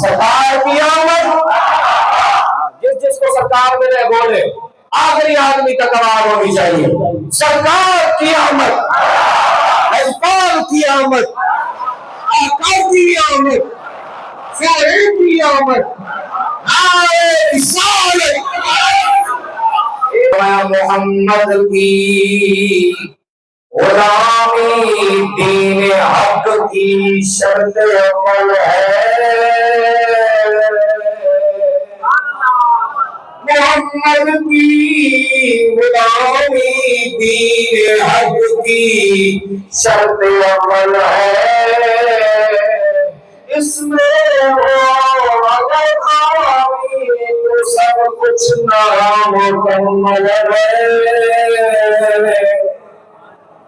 سرکار کی آمد، جس کو سرکار ملے بولے، آخری آدمی تک آواز ہونی چاہیے، سرکار کی آمد، اقبال کی آمد، آقا کی آمد، شاعر کی آمد، نعرہ رسالت محمد کی غلامی دین حق کی شرط عمل ہے، محمد کی غلامی دین حق کی شرط عمل ہے، اس میں ہو اگر خامی تو سب کچھ نامکمل ہے۔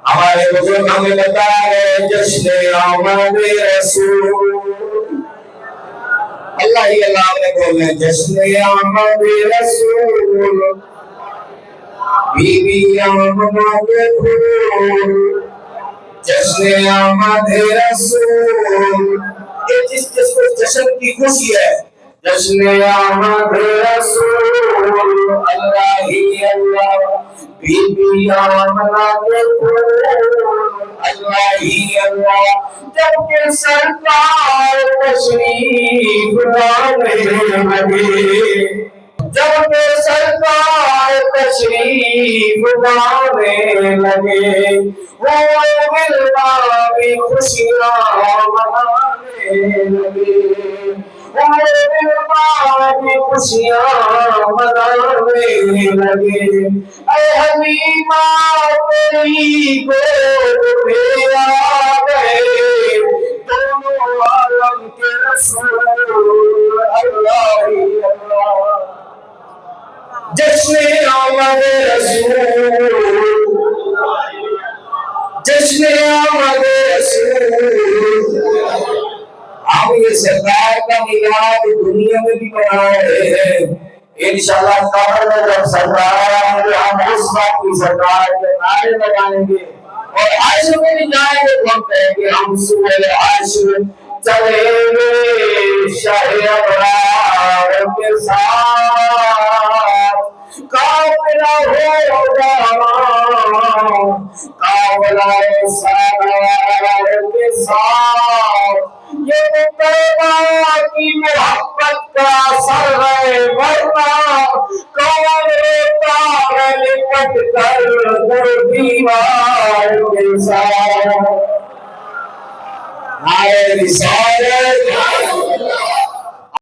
ہمارے بزرگ ہمیں بتائے جشن آمد رسول، اللہ ہی اللہ نے بولے جشن آمد رسول، بی بی آمنہ کے پھول، جشن آمد رسول، یہ جس کو جشن کی خوشی ہے، جشن آمد رسول، اللہ ہی اللہ، بی بی آمنہ کے پھول، اللہ ہی اللہ، جب کہ سرکار تشریف لانے لگے، جب کہ سرکار تشریف لانے لگے، وہ ملنا بھی خوشیاں منانے لگے، وہ ملنا بھی خوشیاں منانے لگے، اے حلیمہ تیری گود میں آ گئے دونوں عالم کے رسول، اللہ ہی اللہ، جشن آمد رسول، جشن آمد رسول، ہم یہ سرکار کا میلاد دنیا میں بھی منا رہے ہیں، انشاءاللہ قبر میں جب سرکار آئیں گے ہم اس وقت کی سرکار کے نعرے لگائیں گے، اور عرش میں بھی جائیں گے تو ہم کہیں گے ہم سوئے عرش چلیں گے شاہ ابرار کے ساتھ، قافلہ ہوگا قافلہ سالار کے ساتھ، یہ پیدا کی محبت کا اثر ہے، ورنہ کون روتا ہے لپٹ کر در دیوار کے ساتھ، نعرہ رسالت